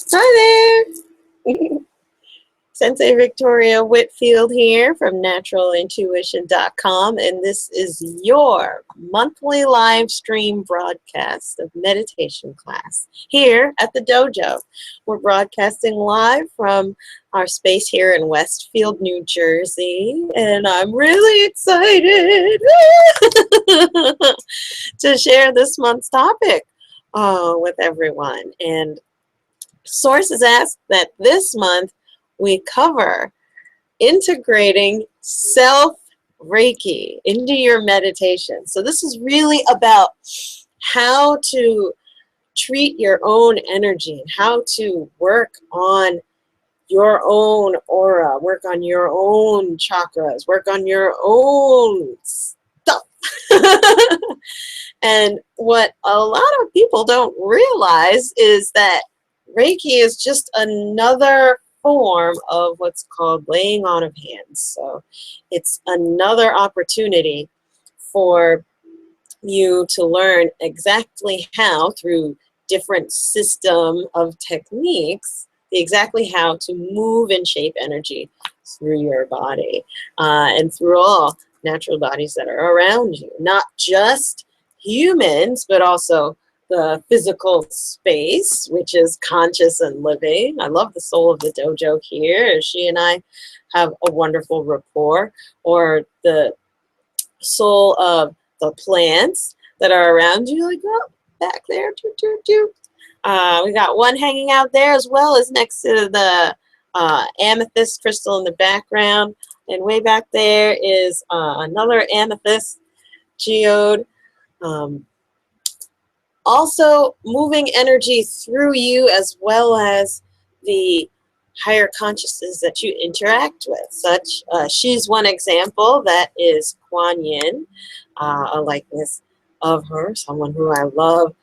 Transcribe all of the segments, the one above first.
Hi there! Sensei Victoria Whitfield here from naturalintuition.com, and this is your monthly live stream broadcast of meditation class here at the dojo. We're broadcasting live from our space here in Westfield, New Jersey, and I'm really excited to share this month's topic with everyone. And sources asked that this month we cover integrating self-Reiki into your meditation. So this is really about how to treat your own energy and how to work on your own aura, work on your own chakras, work on your own stuff. And what a lot of people don't realize is that Reiki is just another form of what's called laying on of hands. So it's another opportunity for you to learn exactly how, through different system of techniques, exactly how to move and shape energy through your body and through all natural bodies that are around you. Not just humans, but also the physical space, which is conscious and living. I love the soul of the dojo here. She and I have a wonderful rapport. Or the soul of the plants that are around you, like, oh, back there. We got one hanging out there, as well as next to the amethyst crystal in the background. And way back there is another amethyst geode. Also moving energy through you, as well as the higher consciousness that you interact with. She's one example. That is Kuan Yin, a likeness of her, someone who I love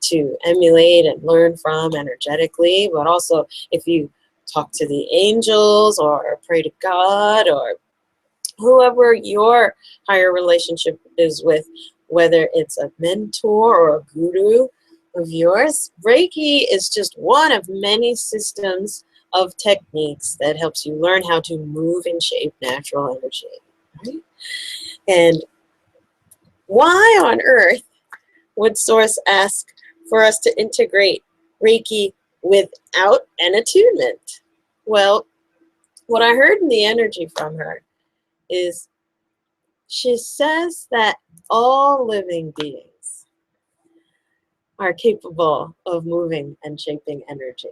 to emulate and learn from energetically. But also, if you talk to the angels or pray to God or whoever your higher relationship is with, whether it's a mentor or a guru of yours, Reiki is just one of many systems of techniques that helps you learn how to move and shape natural energy. Right? And why on earth would Source ask for us to integrate Reiki without an attunement? Well, what I heard in the energy from her is she says that all living beings are capable of moving and shaping energy.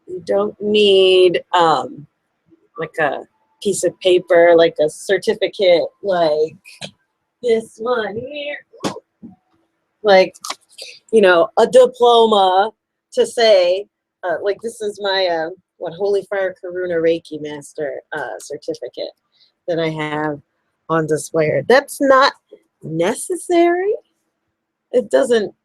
You don't need like a piece of paper, like a certificate, like this one here, like, you know, a diploma to say, like, this is my Holy Fire Karuna Reiki Master certificate that I have on display. That's not necessary. It doesn't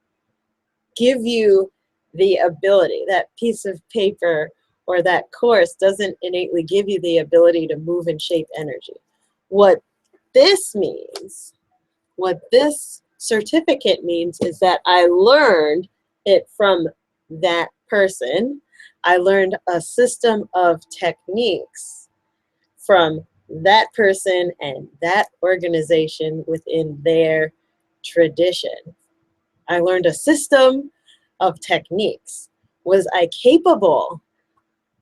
give you the ability. That piece of paper or that course doesn't innately give you the ability to move and shape energy. What this means, what this certificate means, is that I learned it from that person. I learned a system of techniques from that person and that organization within their tradition. I learned a system of techniques. Was I capable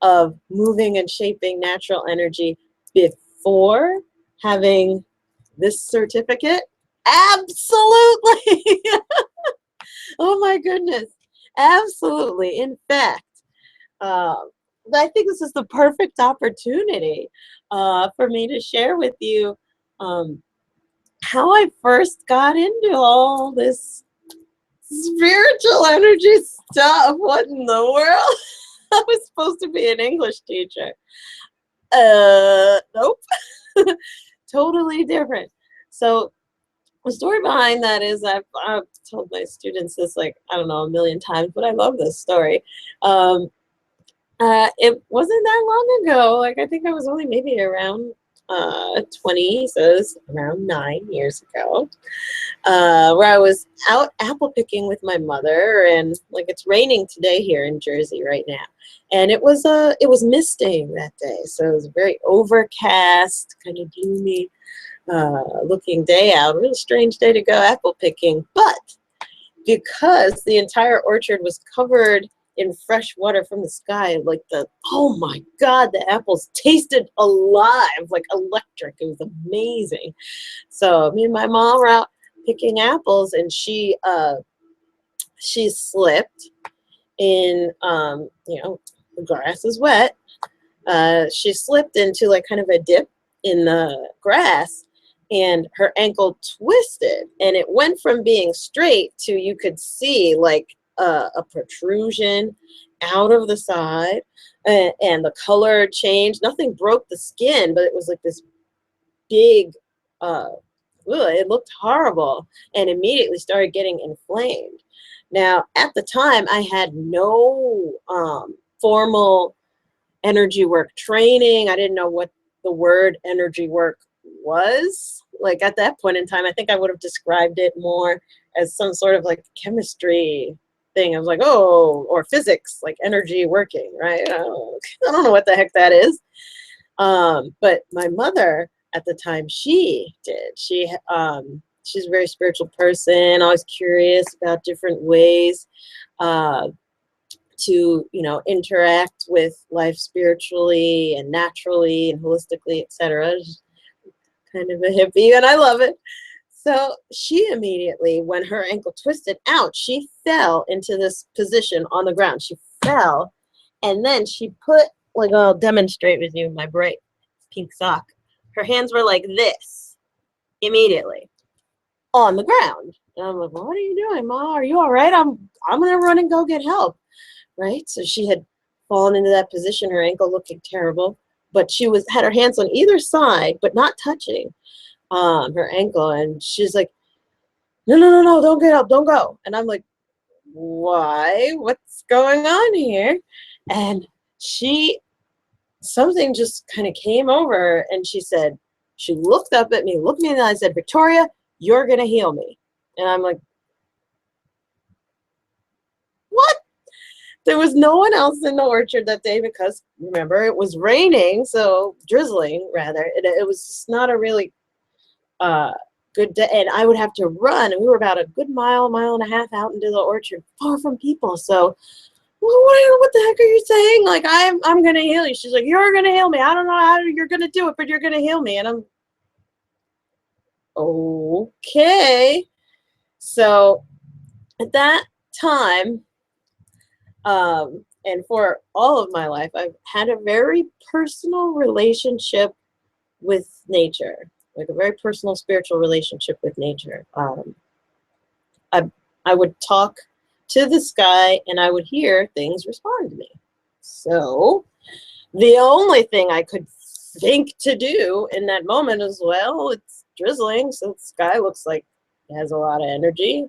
of moving and shaping natural energy before having this certificate? Absolutely. Oh my goodness. Absolutely. In fact, I think this is the perfect opportunity for me to share with you how I first got into all this spiritual energy stuff. What in the world? I was supposed to be an English teacher. Nope. Totally different. So the story behind that is I've told my students this, like, I don't know, a million times, but I love this story. It wasn't that long ago. Like, I think I was only maybe around 20, so it was around 9 years ago, where I was out apple picking with my mother, and like it's raining today here in Jersey right now, and it was misting that day, so it was a very overcast, kind of gloomy looking day out. A really strange day to go apple picking, but because the entire orchard was covered in fresh water from the sky, like oh my God, the apples tasted alive, like electric. It was amazing. So me and my mom were out picking apples, and she slipped in, the grass is wet. She slipped into like kind of a dip in the grass, and her ankle twisted, and it went from being straight to, you could see like a protrusion out of the side, and the color changed. Nothing broke the skin, but it was like this big, it looked horrible, and immediately started getting inflamed. Now, at the time, I had no formal energy work training. I didn't know what the word energy work was. Like at that point in time, I think I would have described it more as some sort of like chemistry thing. I was like, oh, or physics, like energy working, right? I don't know what the heck that is. But my mother at the time, she did. She's a very spiritual person, always curious about different ways to, interact with life spiritually and naturally and holistically, etc. Kind of a hippie, and I love it. So she immediately, when her ankle twisted out, she fell into this position on the ground. She fell, and then she put, like, I'll demonstrate with you my bright pink sock. Her hands were like this immediately on the ground. And I'm like, what are you doing, Ma? Are you all right? I'm gonna run and go get help. Right? So she had fallen into that position, her ankle looking terrible, but she had her hands on either side, but not touching her ankle. And she's like, no, don't get up, don't go. And I'm like, why? What's going on here? And something just kind of came over her, and she looked up at me, looked me in the eye, and said, Victoria, you're going to heal me. And I'm like, what? There was no one else in the orchard that day because, remember, it was raining, so drizzling, rather. It was just not a really good day, and I would have to run, and we were about a good mile and a half out into the orchard, far from people. So, what the heck are you saying? Like, I'm going to heal you. She's like, you're going to heal me. I don't know how you're going to do it, but you're going to heal me. And I'm, okay. So, at that time, and for all of my life, I've had a very personal relationship with nature, like a very personal spiritual relationship with nature. I would talk to the sky, and I would hear things respond to me. So the only thing I could think to do in that moment is, well, it's drizzling, so the sky looks like it has a lot of energy.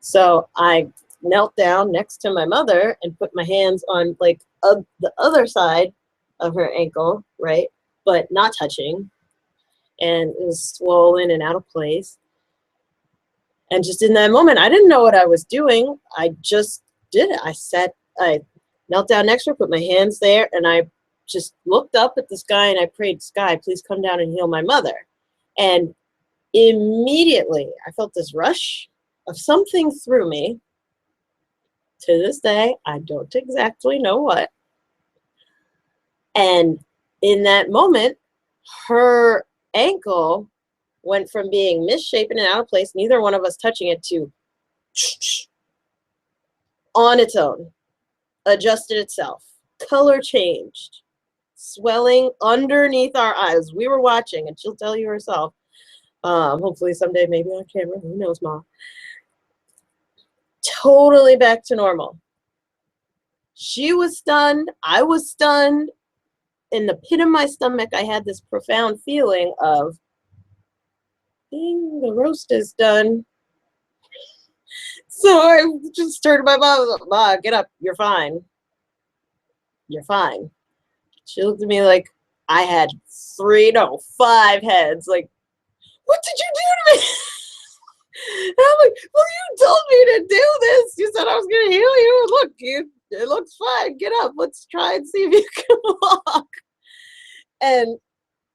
So I knelt down next to my mother and put my hands on like the other side of her ankle, right, but not touching, and it was swollen and out of place. And just in that moment, I didn't know what I was doing. I just did it. I knelt down next to her, put my hands there, and I just looked up at the sky, and I prayed, sky, please come down and heal my mother. And immediately I felt this rush of something through me. To this day, I don't exactly know what. And in that moment, her ankle went from being misshapen and out of place, neither one of us touching it, to on its own, adjusted itself. Color changed, swelling underneath our eyes. We were watching, and she'll tell you herself. Hopefully someday, maybe on camera. Who knows, Mom? Totally back to normal. She was stunned. I was stunned. In the pit of my stomach, I had this profound feeling of, ding, the roast is done. So I just turned to my mom, Ma, get up, you're fine. You're fine. She looked at me like, I had 3, no, 5 heads. Like, what did you do to me? And I'm like, well, you told me to do this. You said I was going to heal you. Look, it looks fine. Get up. Let's try and see if you can walk. And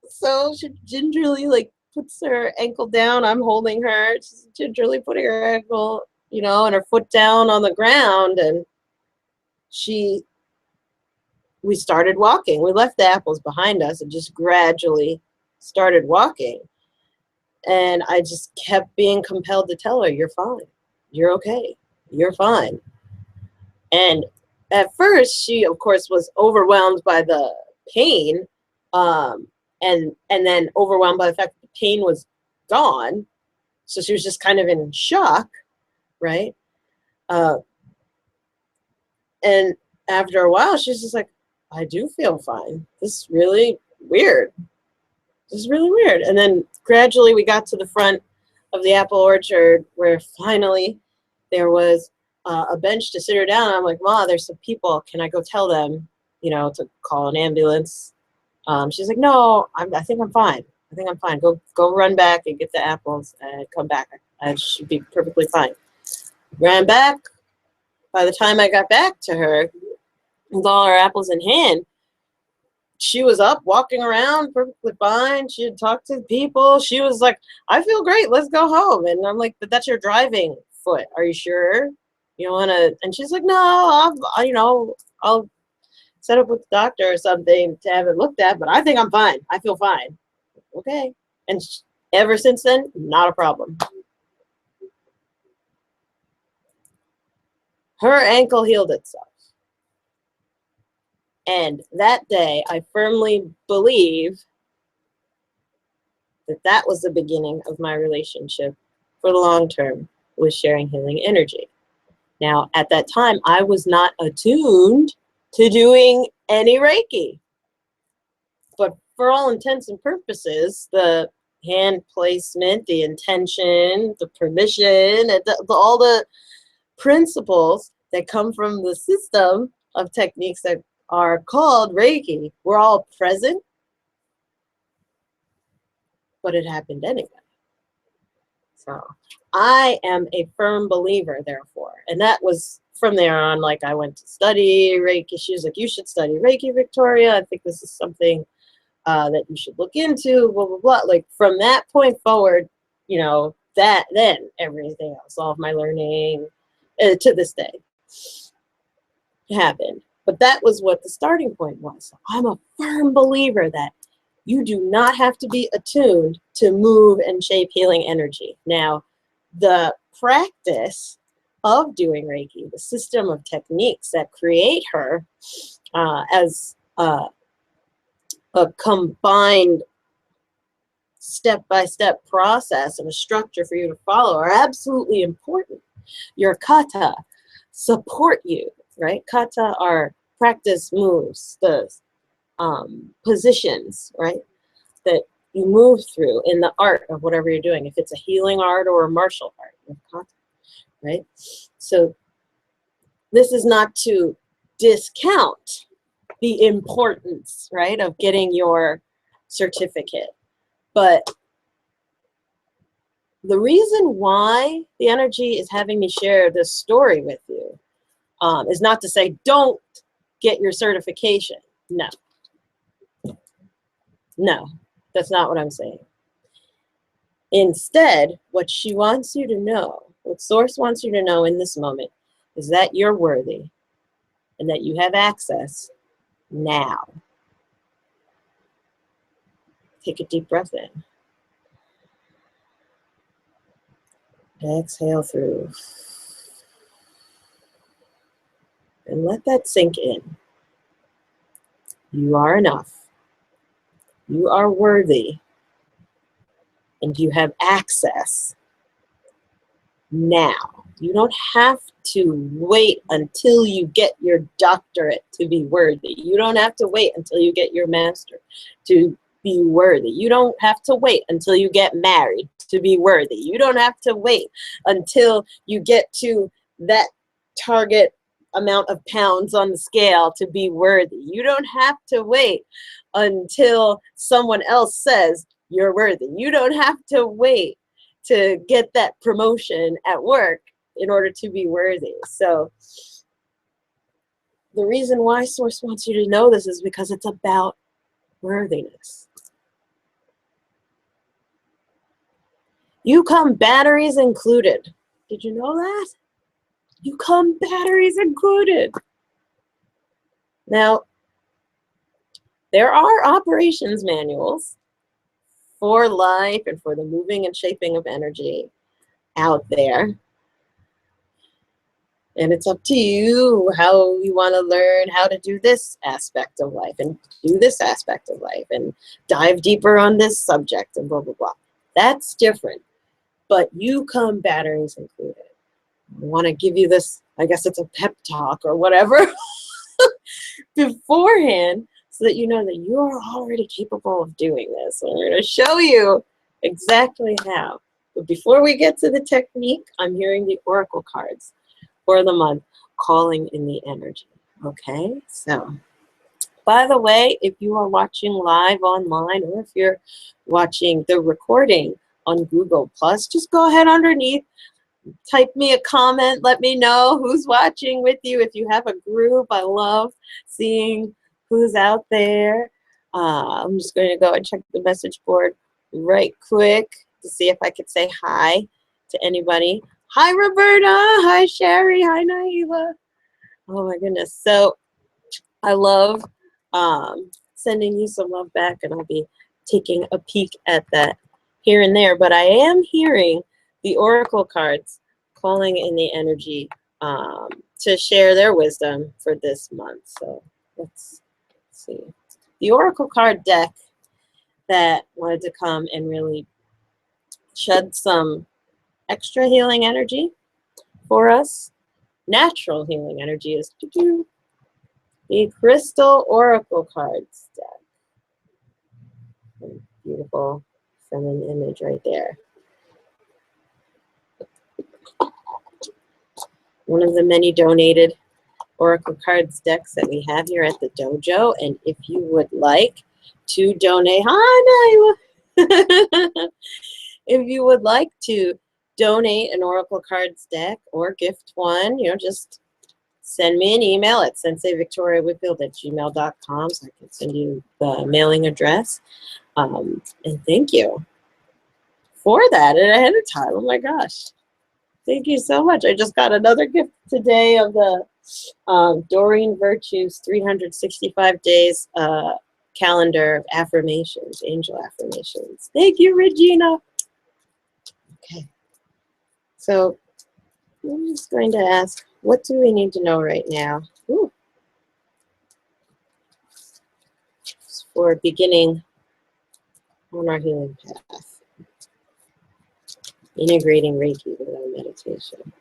so she gingerly, like, puts her ankle down. I'm holding her. She's gingerly putting her ankle, you know, and her foot down on the ground. And we started walking. We left the apples behind us and just gradually started walking. And I just kept being compelled to tell her, you're fine. You're okay. You're fine. And at first, she, of course, was overwhelmed by the pain, and then overwhelmed by the fact that the pain was gone. So she was just kind of in shock, right? And after a while, she's just like, I do feel fine. This is really weird. This is really weird. And then gradually we got to the front of the apple orchard where finally there was a bench to sit her down. I'm like, Ma, there's some people. Can I go tell them, you know, to call an ambulance? She's like, no, I think I'm fine. I think I'm fine. Go run back and get the apples and come back. I should be perfectly fine. Ran back. By the time I got back to her with all her apples in hand, she was up, walking around perfectly fine. She had talked to people. She was like, I feel great. Let's go home. And I'm like, but that's your driving foot. Are you sure? You want to? And she's like, no, I'll set up with the doctor or something to have it looked at, but I think I'm fine. I feel fine. Okay. And ever since then, not a problem. Her ankle healed itself. And that day, I firmly believe that that was the beginning of my relationship for the long term with sharing healing energy. Now, at that time, I was not attuned to doing any Reiki. But for all intents and purposes, the hand placement, the intention, the permission, all the principles that come from the system of techniques that are called Reiki were all present, but it happened anyway. So I am a firm believer, therefore. And that was from there on, like, I went to study Reiki. She was like, you should study Reiki, Victoria. I think this is something that you should look into, blah, blah, blah. Like, from that point forward, you know, then everything else, all of my learning to this day happened. But that was what the starting point was. So I'm a firm believer that you do not have to be attuned to move and shape healing energy. Now, the practice of doing Reiki, the system of techniques that create her as a combined step-by-step process and a structure for you to follow are absolutely important. Your kata support you, right? Kata are practice moves, the positions, right, that you move through in the art of whatever you're doing. If it's a healing art or a martial art, with kata, right? So this is not to discount the importance, right, of getting your certificate. But the reason why the energy is having me share this story with you is not to say don't get your certification. No. No, that's not what I'm saying. Instead, what she wants you to know, what Source wants you to know in this moment, is that you're worthy and that you have access now. Take a deep breath in. Exhale through. And let that sink in. You are enough. You are worthy. And you have access now. You don't have to wait until you get your doctorate to be worthy. You don't have to wait until you get your master to be worthy. You don't have to wait until you get married to be worthy. You don't have to wait until you get to that target amount of pounds on the scale to be worthy. You don't have to wait until someone else says you're worthy. You don't have to wait to get that promotion at work in order to be worthy. So the reason why Source wants you to know this is because it's about worthiness. You come batteries included. Did you know that? You come batteries included. Now, there are operations manuals for life and for the moving and shaping of energy out there. And it's up to you how you want to learn how to do this aspect of life and do this aspect of life and dive deeper on this subject and blah, blah, blah. That's different. But you come batteries included. I want to give you this, I guess it's a pep talk or whatever, beforehand, so that you know that you are already capable of doing this. And we're going to show you exactly how. But before we get to the technique, I'm hearing the oracle cards for the month, calling in the energy. Okay, so by the way, if you are watching live online or if you're watching the recording on Google Plus, just go ahead underneath, type me a comment, let me know who's watching with you. If you have a group, I love seeing who's out there. I'm just going to go and check the message board right quick to see if I could say hi to anybody. Hi, Roberta. Hi, Sherry. Hi, Naila. Oh, my goodness. So I love sending you some love back, and I'll be taking a peek at that here and there. But I am hearing the oracle cards calling in the energy to share their wisdom for this month. So let's see. The oracle card deck that wanted to come and really shed some extra healing energy for us, natural healing energy, is the Crystal Oracle Cards deck. Beautiful feminine image right there. One of the many donated Oracle Cards decks that we have here at the dojo. And if you would like to donate, hi, Naila. If you would like to donate an Oracle Cards deck or gift one, you know, just send me an email at senseivictoriawhitfield@gmail.com so I can send you the mailing address. And thank you for that and ahead of time. Oh my gosh. Thank you so much. I just got another gift today of the Doreen Virtue's 365 days calendar of affirmations, angel affirmations. Thank you, Regina. Okay. So I'm just going to ask, what do we need to know right now? Ooh. For beginning on our healing path. Integrating Reiki with our meditation.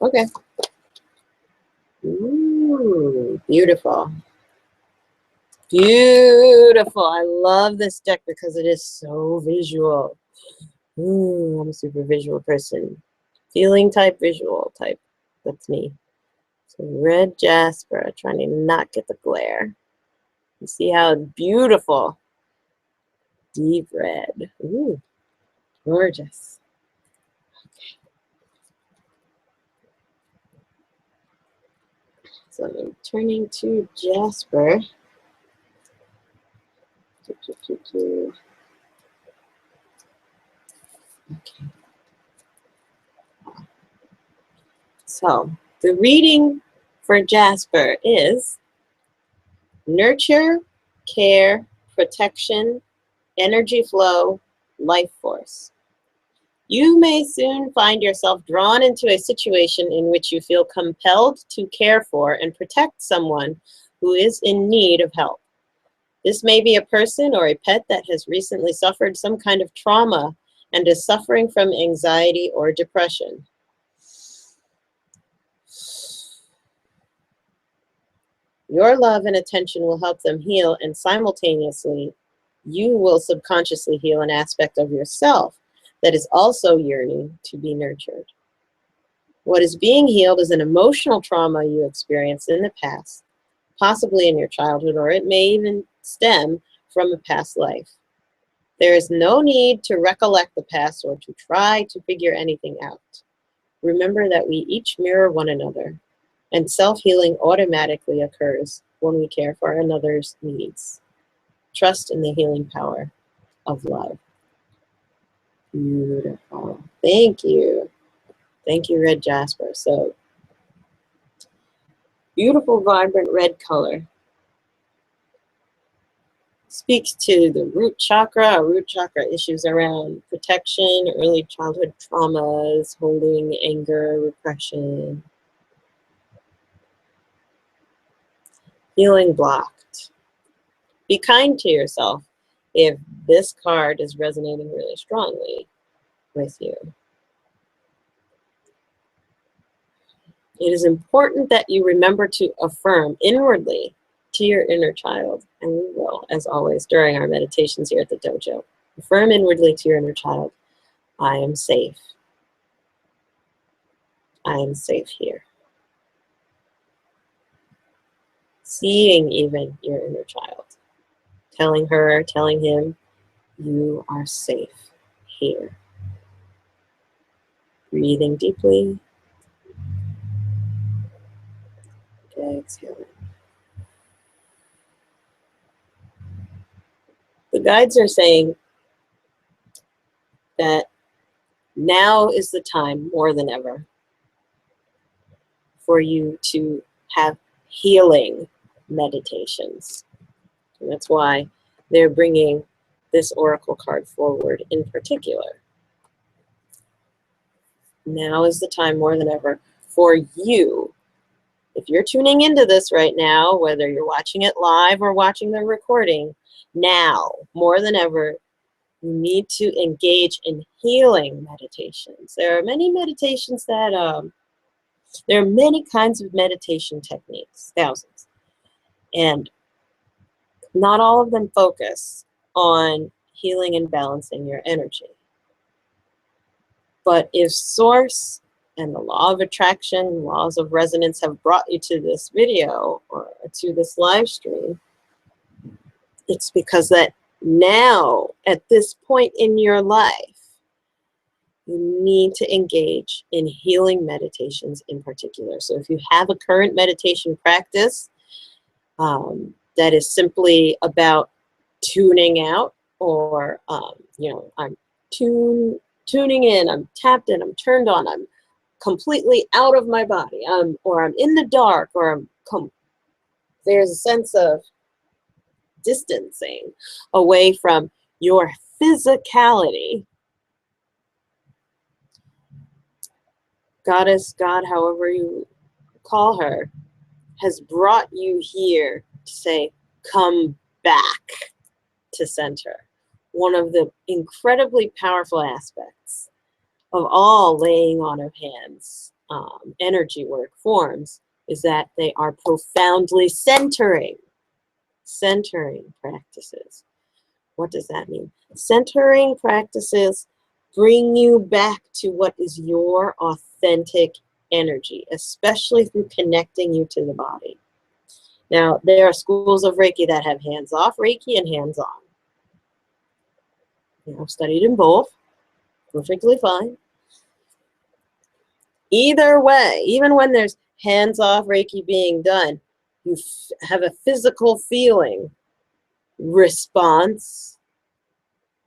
Okay. Ooh, beautiful. Beautiful. I love this deck because it is so visual. Ooh, I'm a super visual person. Feeling type, visual type. That's me. So red jasper, trying to not get the glare. You see how beautiful. Deep red. Ooh, gorgeous. Okay. So I'm turning to jasper. Okay. So the reading for jasper is nurture, care, protection, energy flow, life force. You may soon find yourself drawn into a situation in which you feel compelled to care for and protect someone who is in need of help. This may be a person or a pet that has recently suffered some kind of trauma and is suffering from anxiety or depression. Your love and attention will help them heal, and simultaneously, you will subconsciously heal an aspect of yourself that is also yearning to be nurtured. What is being healed is an emotional trauma you experienced in the past, possibly in your childhood, or it may even stem from a past life. There is no need to recollect the past or to try to figure anything out. Remember that we each mirror one another, and self-healing automatically occurs when we care for another's needs. Trust in the healing power of love. Beautiful. Thank you. Thank you, Red Jasper. So, beautiful, vibrant red color. Speaks to the root chakra. Root chakra issues around protection, early childhood traumas, holding anger, repression, feeling blocked. Be kind to yourself if this card is resonating really strongly with you. It is important that you remember to affirm inwardly to your inner child, and we will, as always, during our meditations here at the dojo. Affirm inwardly to your inner child, I am safe. I am safe here. Seeing even your inner child. Telling her, telling him, you are safe here. Breathing deeply. Exhaling. The guides are saying that now is the time more than ever for you to have healing meditations. And that's why they're bringing this oracle card forward in particular. Now is the time more than ever for you. If you're tuning into this right now, whether you're watching it live or watching the recording, now more than ever, you need to engage in healing meditations. There are many meditations that, there are many kinds of meditation techniques, thousands. And not all of them focus on healing and balancing your energy. But if Source and the law of attraction, laws of resonance have brought you to this video or to this live stream, it's because that now, at this point in your life, you need to engage in healing meditations in particular. So if you have a current meditation practice that is simply about tuning out, or you know, I'm tuning in, I'm tapped in, I'm turned on, I'm completely out of my body, or I'm in the dark, or there's a sense of distancing away from your physicality. Goddess, God, however you call her, has brought you here to say, come back to center. One of the incredibly powerful aspects of all laying on of hands energy work forms is that they are profoundly centering practices. What does that mean? Centering practices bring you back to what is your authentic energy, especially through connecting you to the body. Now, there are schools of Reiki that have hands-off Reiki and hands-on. I've studied in both, perfectly fine. Either way, even when there's hands-off Reiki being done, you have a physical feeling, response,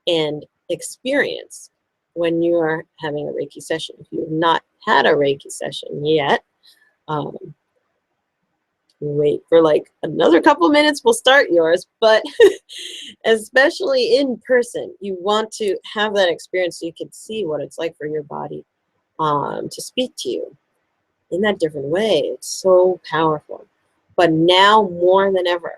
and experience when you are having a Reiki session. If you have not had a Reiki session yet, wait for like another couple minutes, we'll start yours. But especially in person, you want to have that experience so you can see what it's like for your body to speak to you in that different way. It's so powerful. But now more than ever,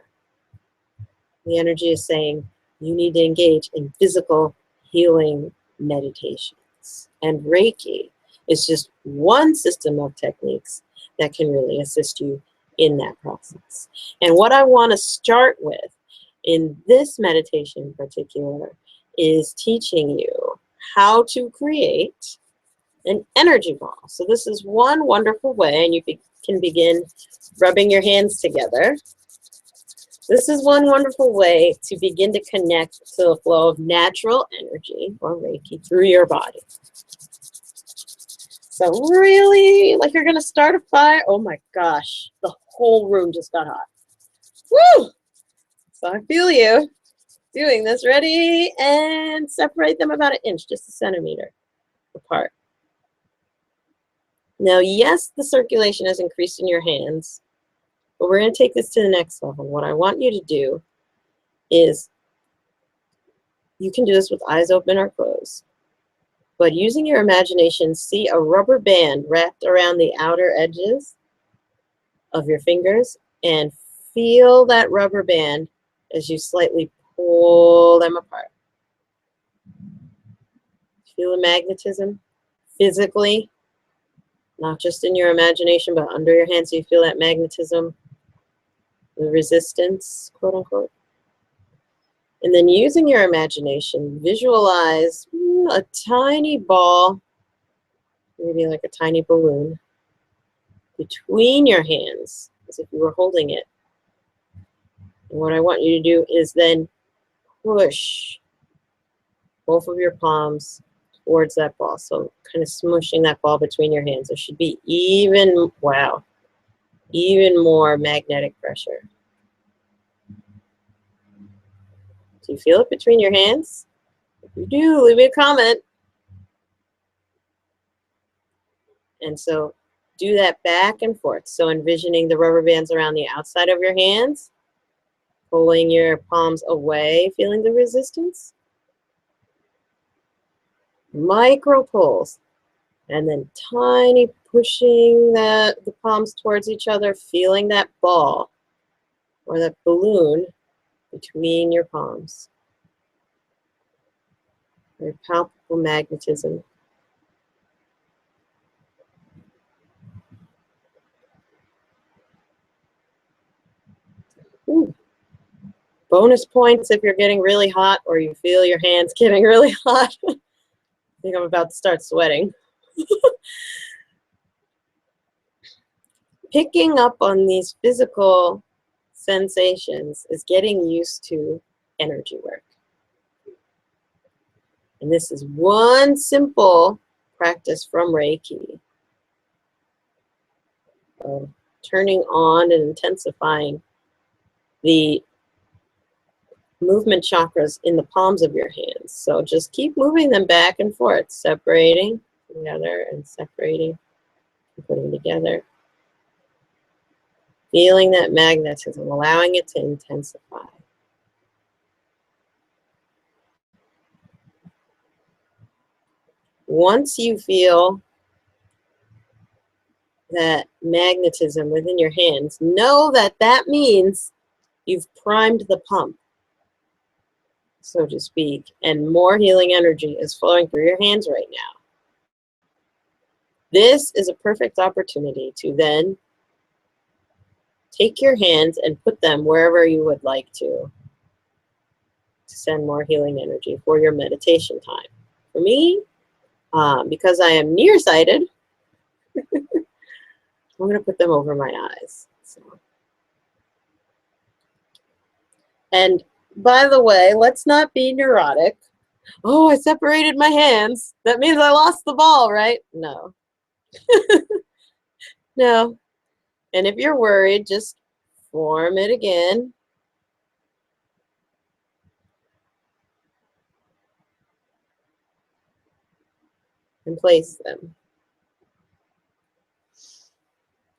the energy is saying you need to engage in physical healing meditations. And Reiki is just one system of techniques that can really assist you in that process. And what I want to start with in this meditation in particular is teaching you how to create an energy ball. So this is one wonderful way, and you can begin rubbing your hands together. This is one wonderful way to begin to connect to the flow of natural energy or Reiki through your body. So really, like you're gonna start a fire. Oh my gosh, the whole room just got hot. Woo! So I feel you doing this. Ready? And separate them about an inch, just a centimeter apart. Now, yes, the circulation has increased in your hands, but we're going to take this to the next level. What I want you to do is, you can do this with eyes open or closed, but using your imagination, see a rubber band wrapped around the outer edges of your fingers and feel that rubber band as you slightly pull them apart. Feel the magnetism physically, not just in your imagination, but under your hands. So you feel that magnetism, the resistance, quote unquote. And then using your imagination, visualize a tiny ball, maybe like a tiny balloon, between your hands, as if you were holding it. And what I want you to do is then push both of your palms towards that ball. So kind of smushing that ball between your hands. There should be even, wow, even more magnetic pressure. Do you feel it between your hands? If you do, leave me a comment. And so do that back and forth. So envisioning the rubber bands around the outside of your hands, pulling your palms away, feeling the resistance. Micro pulls. And then tiny pushing the palms towards each other, feeling that ball or that balloon between your palms. Very palpable magnetism. Ooh. Bonus points if you're getting really hot or you feel your hands getting really hot. I think I'm about to start sweating. Picking up on these physical sensations is getting used to energy work. And this is one simple practice from Reiki of turning on and intensifying the movement chakras in the palms of your hands. So just keep moving them back and forth, separating together and separating and putting together. Feeling that magnetism, allowing it to intensify. Once you feel that magnetism within your hands, know that that means you've primed the pump, so to speak, and more healing energy is flowing through your hands right now. This is a perfect opportunity to then take your hands and put them wherever you would like to send more healing energy for your meditation time. For me, because I am nearsighted, I'm going to put them over my eyes. So. And by the way, let's not be neurotic. Oh, I separated my hands. That means I lost the ball, right? No. No. And if you're worried, just form it again. And place them.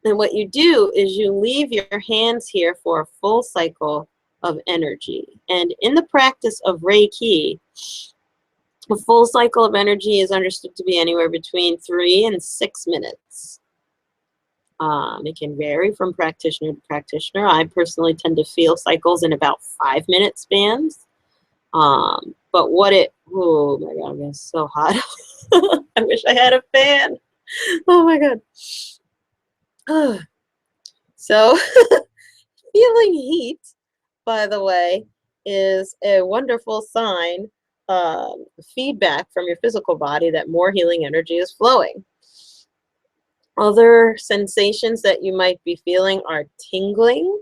And what you do is you leave your hands here for a full cycle of energy. And in the practice of Reiki, a full cycle of energy is understood to be anywhere between 3 and 6 minutes. It can vary from practitioner to practitioner. I personally tend to feel cycles in about 5-minute spans. But what it, oh my God, it's so hot. I wish I had a fan. Oh my God. So feeling heat, by the way, is a wonderful sign feedback from your physical body that more healing energy is flowing. Other sensations that you might be feeling are tingling,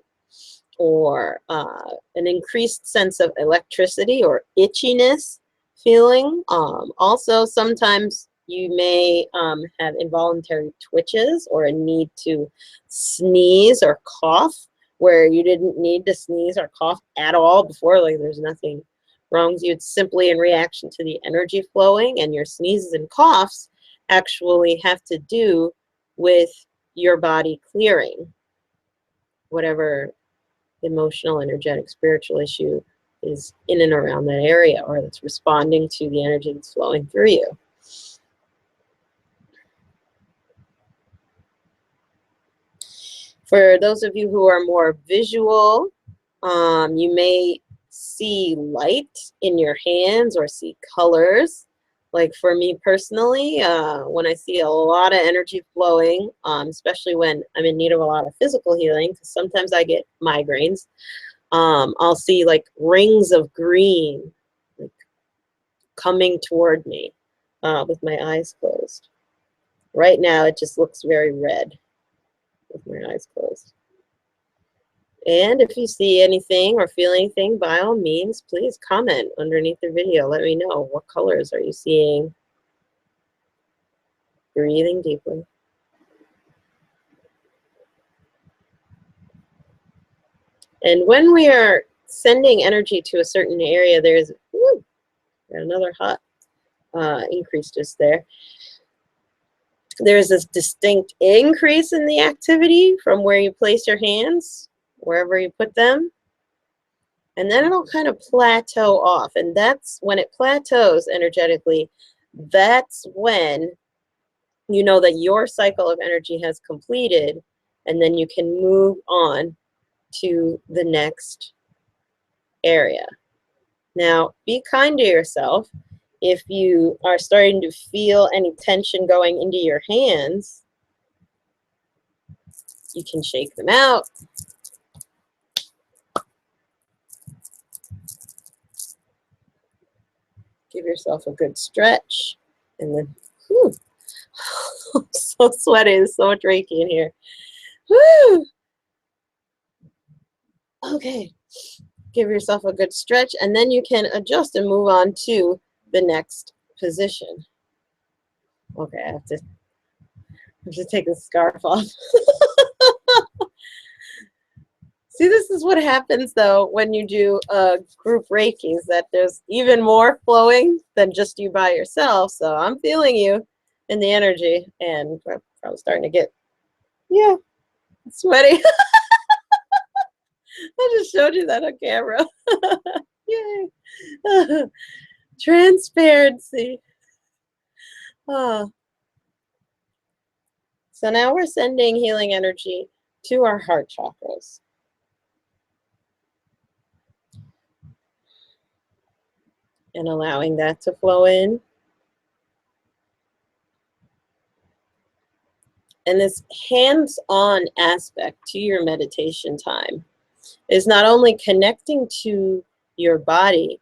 or an increased sense of electricity or itchiness feeling. Also, sometimes you may have involuntary twitches or a need to sneeze or cough where you didn't need to sneeze or cough at all before. Like, there's nothing wrong with you. It's simply in reaction to the energy flowing, and your sneezes and coughs actually have to do with your body clearing whatever emotional, energetic, spiritual issue is in and around that area, or that's responding to the energy that's flowing through you. For those of you who are more visual, you may see light in your hands or see colors. Like for me personally, when I see a lot of energy flowing, especially when I'm in need of a lot of physical healing, because sometimes I get migraines, I'll see like rings of green like coming toward me with my eyes closed. Right now, it just looks very red with my eyes closed. And if you see anything or feel anything, by all means, please comment underneath the video. Let me know, what colors are you seeing? Breathing deeply. And when we are sending energy to a certain area, there's another hot increase just there. There's this distinct increase in the activity from where you place your hands, wherever you put them. And then it'll kind of plateau off. And that's when it plateaus energetically, that's when you know that your cycle of energy has completed, and then you can move on to the next area. Now, be kind to yourself. If you are starting to feel any tension going into your hands, you can shake them out. Give yourself a good stretch, and then, whew, I'm so sweaty. There's so much Reiki in here. Woo! Okay, give yourself a good stretch, and then you can adjust and move on to the next position. Okay, I have to take the scarf off. See, this is what happens, though, when you do group Reiki, is that there's even more flowing than just you by yourself. So I'm feeling you in the energy, and I'm starting to get, yeah, sweaty. I just showed you that on camera. Yay. Transparency. Oh. So now we're sending healing energy to our heart chakras. And allowing that to flow in. And this hands-on aspect to your meditation time is not only connecting to your body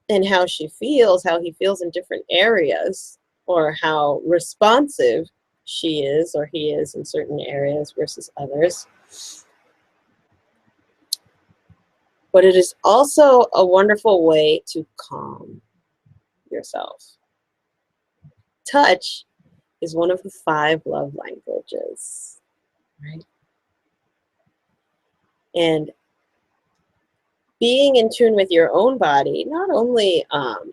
and how she feels, how he feels in different areas, or how responsive she is or he is in certain areas versus others, but it is also a wonderful way to calm yourself. Touch is one of the 5 love languages, right? And being in tune with your own body, not only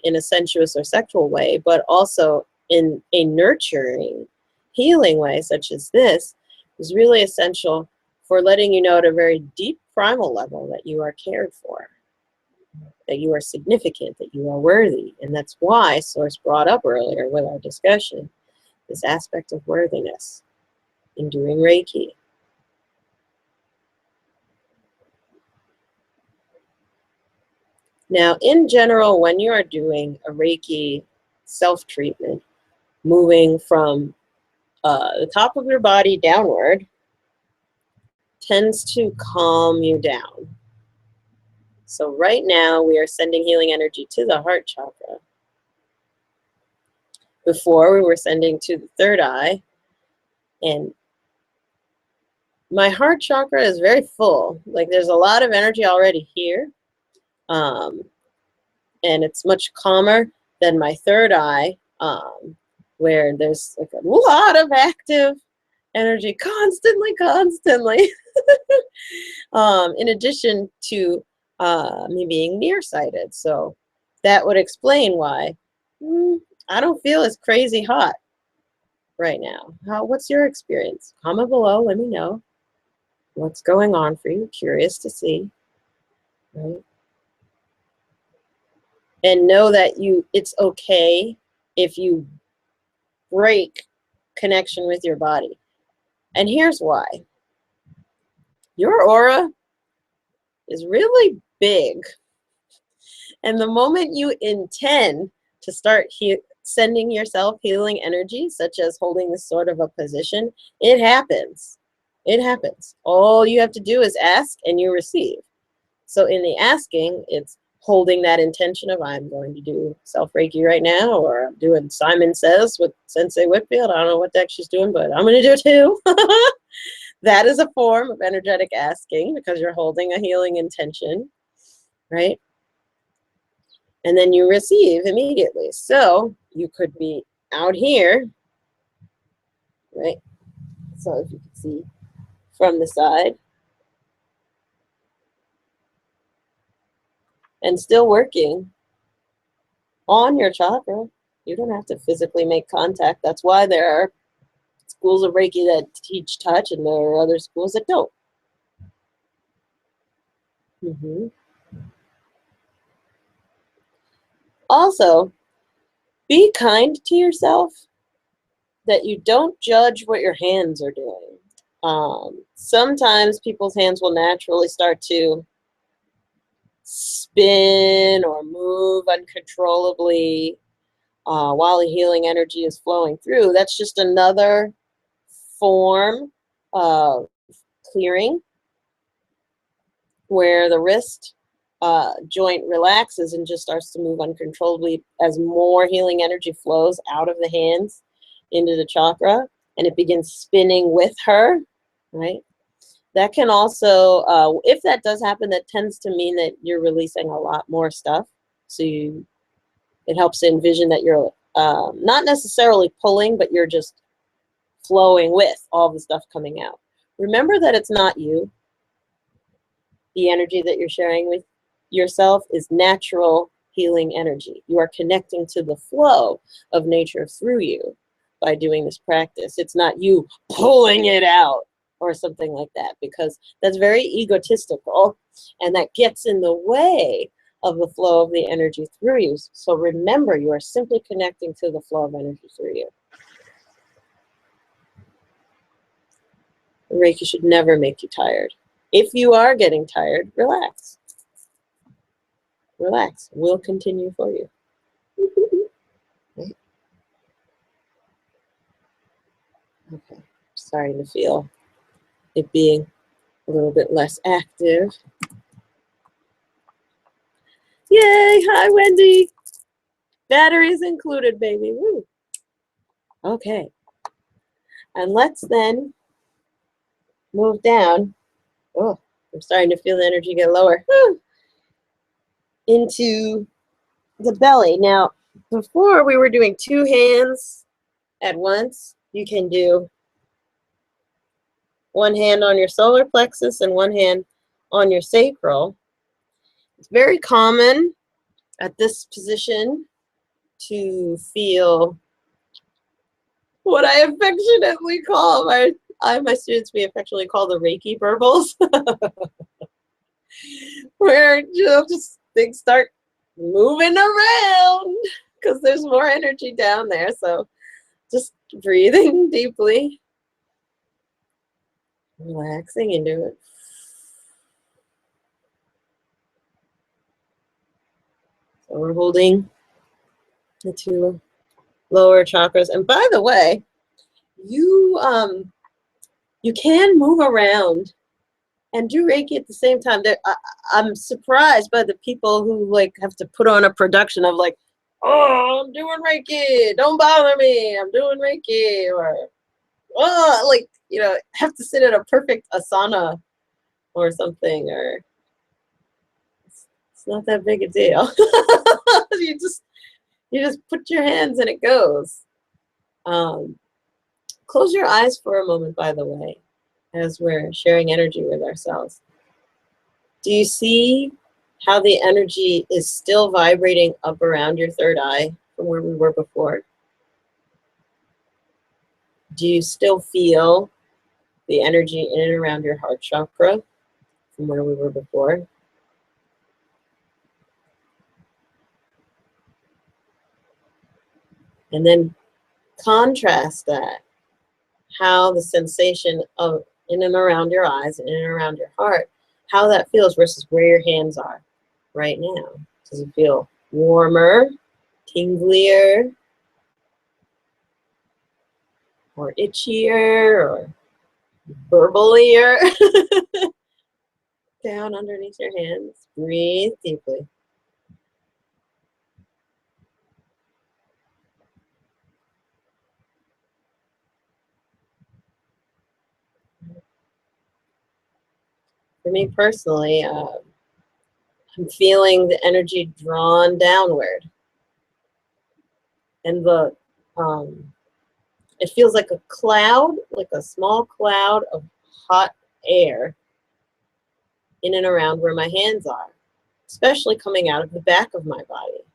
in a sensuous or sexual way, but also in a nurturing, healing way, such as this, is really essential for letting you know at a very deep primal level that you are cared for, that you are significant, that you are worthy. And that's why Source brought up earlier with our discussion this aspect of worthiness in doing Reiki. Now, in general, when you are doing a Reiki self-treatment, moving from the top of your body downward tends to calm you down. So right now we are sending healing energy to the heart chakra. Before we were sending to the third eye, and my heart chakra is very full. Like there's a lot of energy already here. And it's much calmer than my third eye, where there's like a lot of active energy constantly. In addition to me being nearsighted. So that would explain why I don't feel as crazy hot right now. What's your experience? Comment below, let me know what's going on for you. Curious to see, right? And know that it's okay if you break connection with your body. And here's why. Your aura is really big. And the moment you intend to start sending yourself healing energy, such as holding this sort of a position, it happens. It happens. All you have to do is ask and you receive. So in the asking, it's holding that intention of I'm going to do self-Reiki right now, or I'm doing Simon Says with Sensei Whitfield. I don't know what the heck she's doing, but I'm going to do it too. That is a form of energetic asking because you're holding a healing intention, right? And then you receive immediately. So you could be out here, right? So if you can see from the side, and still working on your chakra. You don't have to physically make contact. That's why there are schools of Reiki that teach touch, and there are other schools that don't. Also, be kind to yourself, that you don't judge what your hands are doing. Sometimes people's hands will naturally start to spin or move uncontrollably while the healing energy is flowing through. That's just another form of clearing, where the wrist joint relaxes and just starts to move uncontrollably as more healing energy flows out of the hands into the chakra, and it begins spinning with her, right? That can also, if that does happen, that tends to mean that you're releasing a lot more stuff. So it helps to envision that you're not necessarily pulling, but you're just flowing with all the stuff coming out. Remember that it's not you. The energy that you're sharing with yourself is natural healing energy. You are connecting to the flow of nature through you by doing this practice. It's not you pulling it out or something like that, because that's very egotistical, and that gets in the way of the flow of the energy through you. So remember, you are simply connecting to the flow of energy through you. Reiki should never make you tired. If you are getting tired, relax. Relax. We'll continue for you. Okay. Starting to feel it being a little bit less active. Yay! Hi, Wendy. Batteries included, baby. Woo. Okay. And let's then move down. Oh, I'm starting to feel the energy get lower. Woo. Into the belly. Now, before we were doing 2 hands at once. You can do 1 hand on your solar plexus and 1 hand on your sacral. It's very common at this position to feel what I affectionately call my students, we affectionately call the Reiki burbles, where just things start moving around because there's more energy down there. So just breathing deeply, relaxing into it. So we're holding the 2 lower chakras. And by the way, you can move around and do Reiki at the same time. I'm surprised by the people who like have to put on a production of like, oh, I'm doing Reiki, don't bother me, I'm doing Reiki, or oh, like, you know, have to sit in a perfect asana or something, or it's not that big a deal. you just put your hands and it goes. Close your eyes for a moment, by the way, as we're sharing energy with ourselves. Do you see how the energy is still vibrating up around your third eye from where we were before? Do you still feel the energy in and around your heart chakra from where we were before? And then contrast that, how the sensation of in and around your eyes and in and around your heart, how that feels versus where your hands are right now. Does it feel warmer, tinglier, or itchier, or burbleier? Down underneath your hands. Breathe deeply. For me personally, I'm feeling the energy drawn downward. And it feels like a cloud, like a small cloud of hot air in and around where my hands are, especially coming out of the back of my body.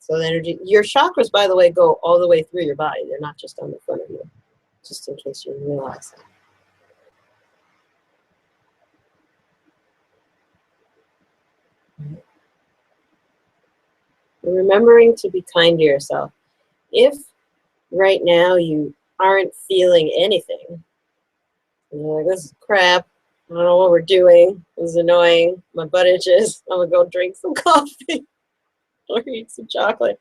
So the energy, your chakras, by the way, go all the way through your body. They're not just on the front of you, just in case you didn't realize that. And remembering to be kind to yourself. If right now you aren't feeling anything, you're like, this is crap, I don't know what we're doing, this is annoying, my butt itches, I'm gonna go drink some coffee or eat some chocolate.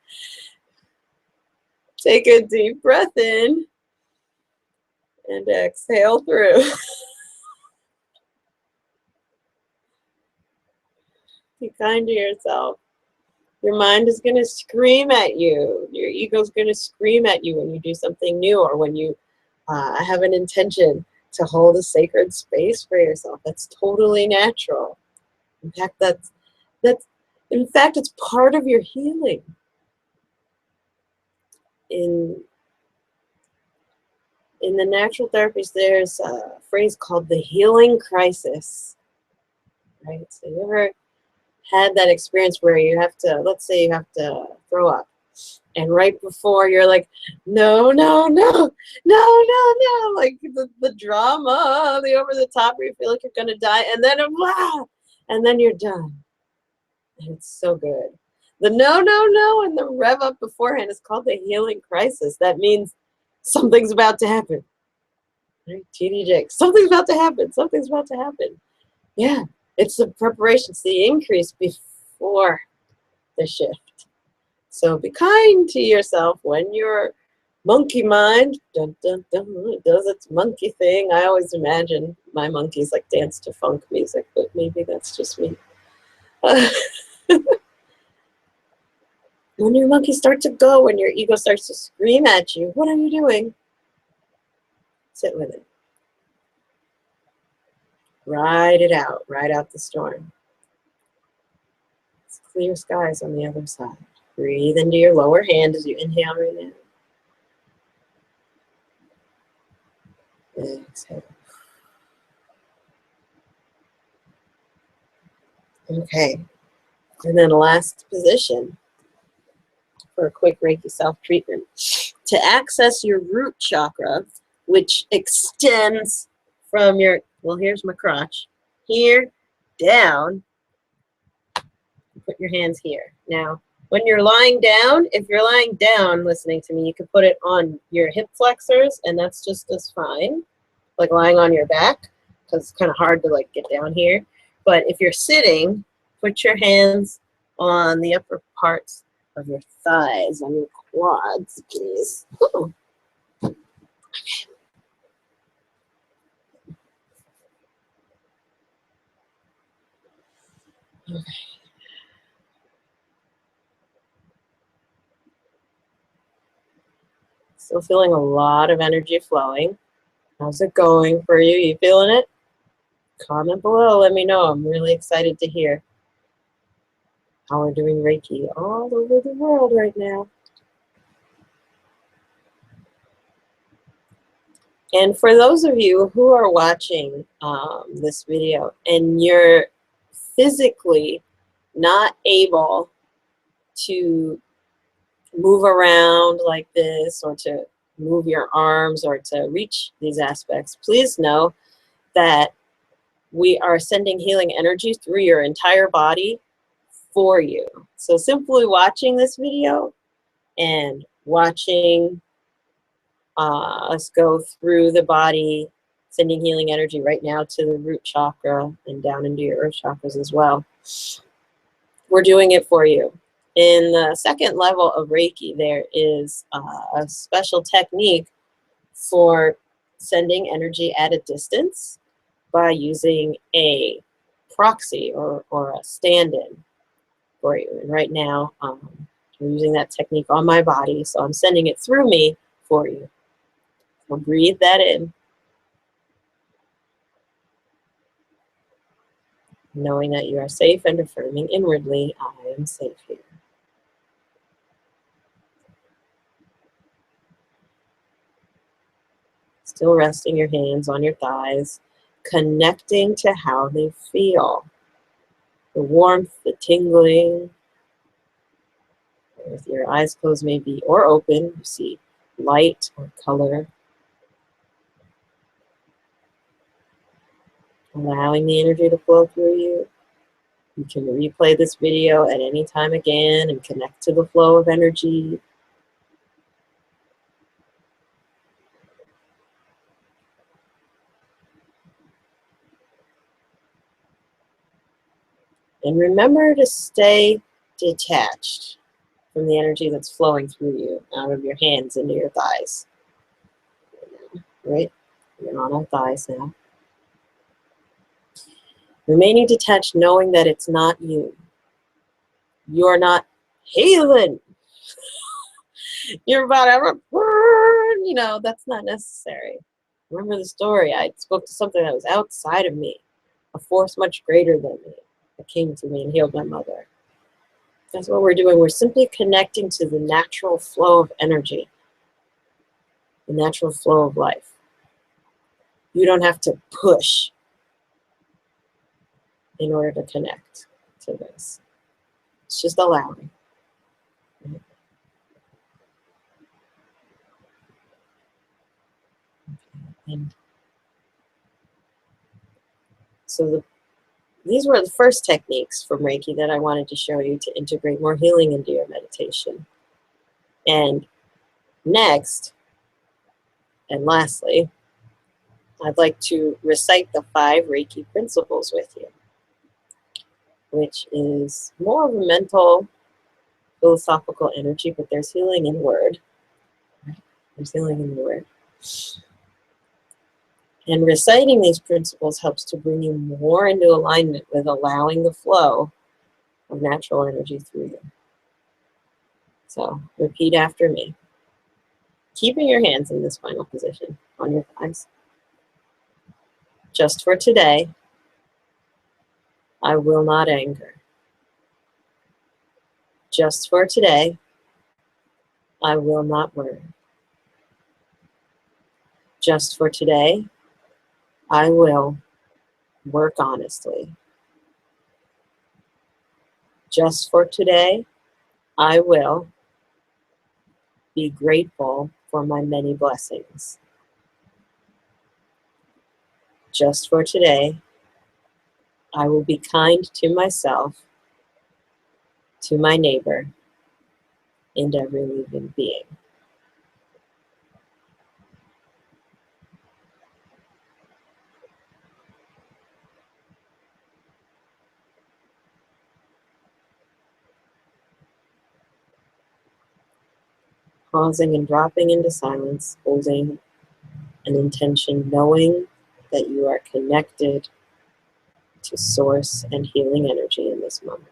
Take a deep breath in and exhale through. Be kind to yourself. Your mind is going to scream at you. Your ego is going to scream at you when you do something new, or when you have an intention to hold a sacred space for yourself. That's totally natural. In fact, it's part of your healing. In the natural therapies, there's a phrase called the healing crisis. Right? So you ever had that experience where you have to, let's say you have to throw up, and right before you're like, no, no, no, no, no, no, like the drama, the over the top where you feel like you're gonna die, and then wow, and then you're done. And it's so good. The no, no, no, and the rev up beforehand is called the healing crisis. That means something's about to happen. Right? TD something's about to happen. Something's about to happen. Yeah, it's the preparation, it's the increase before the shift. So be kind to yourself when your monkey mind dun, dun, dun, does its monkey thing. I always imagine my monkeys like dance to funk music, but maybe that's just me. When your monkeys start to go, when your ego starts to scream at you, what are you doing? Sit with it. Ride it out. Ride out the storm. It's clear skies on the other side. Breathe into your lower hand as you inhale right now. Exhale. Okay. And then last position for a quick Reiki self-treatment. To access your root chakra, which extends from your, well, here's my crotch, here down, put your hands here. Now, when you're lying down, if you're lying down listening to me, you can put it on your hip flexors, and that's just as fine, like lying on your back, because it's kind of hard to like get down here. But if you're sitting, put your hands on the upper parts of your thighs, on your quads, please. Ooh. Okay. Still feeling a lot of energy flowing. How's it going for you? You feeling it? Comment below. Let me know. I'm really excited to hear how we're doing Reiki all over the world right now. And for those of you who are watching this video and you're physically not able to move around like this or to move your arms or to reach these aspects, please know that we are sending healing energy through your entire body for you. So simply watching this video and watching us go through the body, sending healing energy right now to the root chakra and down into your earth chakras as well. We're doing it for you. In the second level of Reiki, there is a special technique for sending energy at a distance by using a proxy or a stand-in for you. And right now, I'm using that technique on my body, so I'm sending it through me for you. So breathe that in, knowing that you are safe and affirming inwardly, I am safe here. Still resting your hands on your thighs, connecting to how they feel. The warmth, the tingling. With your eyes closed maybe or open, you see light or color. Allowing the energy to flow through you. You can replay this video at any time again and connect to the flow of energy. And remember to stay detached from the energy that's flowing through you, out of your hands into your thighs. Right? We're on our thighs now. Remaining detached, knowing that it's not you. You're not healing. You're about to burn. You know, that's not necessary. Remember the story. I spoke to something that was outside of me, a force much greater than me that came to me and healed my mother. That's what we're doing. We're simply connecting to the natural flow of energy, the natural flow of life. You don't have to push in order to connect to this. It's just allowing. And so these were the first techniques from Reiki that I wanted to show you to integrate more healing into your meditation. And next, and lastly, I'd like to recite the 5 Reiki principles with you, which is more of a mental, philosophical energy, but there's healing in word. There's healing in the word. And reciting these principles helps to bring you more into alignment with allowing the flow of natural energy through you. So repeat after me. Keeping your hands in this final position on your thighs. Just for today, I will not anger. Just for today, I will not worry. Just for today, I will work honestly. Just for today, I will be grateful for my many blessings. Just for today, I will be kind to myself, to my neighbor, and every living being. Pausing and dropping into silence, holding an intention, knowing that you are connected to source and healing energy in this moment.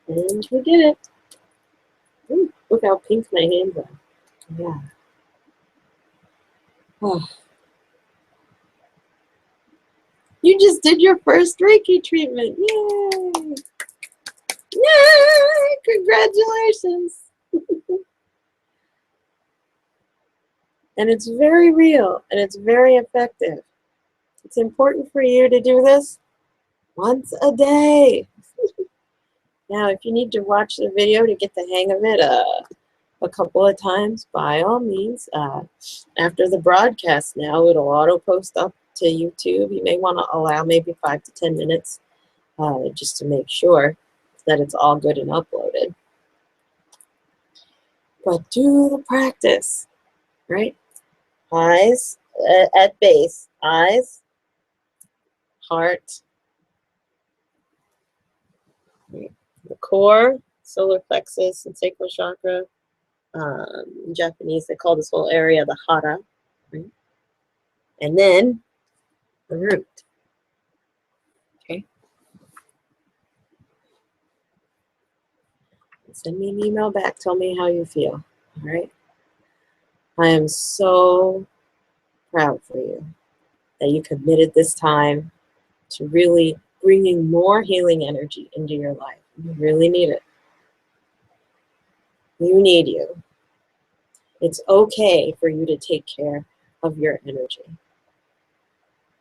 And we did it. Ooh, look how pink my hands are. Yeah. Oh. You just did your first Reiki treatment. Yay! Yay! Congratulations. And it's very real and it's very effective. It's important for you to do this once a day. Now, if you need to watch the video to get the hang of it a couple of times, by all means, after the broadcast now, it'll auto-post up to YouTube. You may want to allow maybe 5 to 10 minutes just to make sure that it's all good and uploaded. But do the practice, right? Eyes at base, eyes, heart, right? The core, solar plexus, and sacral chakra. In Japanese, they call this whole area the hara, right? And then the root. Okay. Send me an email back. Tell me how you feel. All right. I am so proud for you that you committed this time to really bringing more healing energy into your life. You really need it. You need you. It's okay for you to take care of your energy.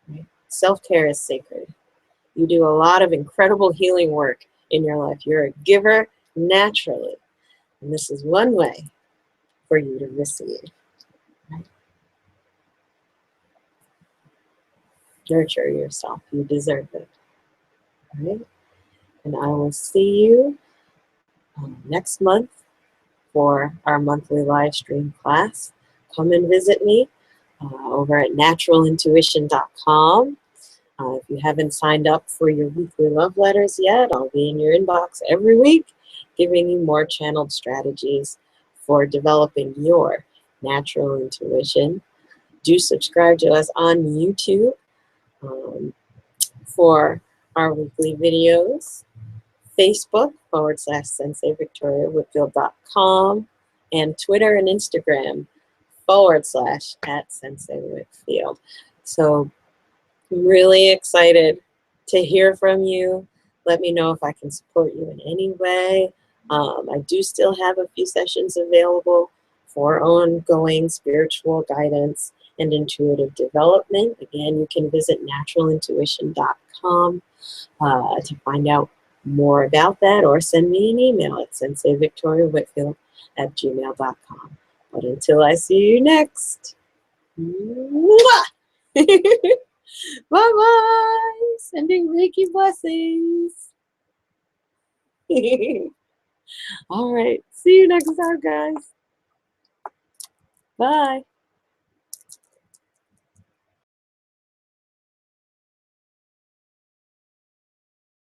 Right? Self-care is sacred. You do a lot of incredible healing work in your life. You're a giver naturally. And this is one way for you to receive. Right? Nurture yourself. You deserve it. Right? And I will see you next month for our monthly live stream class. Come and visit me over at naturalintuition.com. If you haven't signed up for your weekly love letters yet, I'll be in your inbox every week, giving you more channeled strategies for developing your natural intuition. Do subscribe to us on YouTube for our weekly videos. Facebook /Sensei Victoria Whitfield.com, and Twitter and Instagram /@Sensei Whitfield. So I'm really excited to hear from you. Let me know if I can support you in any way. I do still have a few sessions available for ongoing spiritual guidance and intuitive development. Again, you can visit naturalintuition.com to find out more about that, or send me an email at senseivictoriawhitfield@gmail.com. But until I see you next, bye-bye. Sending Reiki blessings. All right. See you next time, guys. Bye.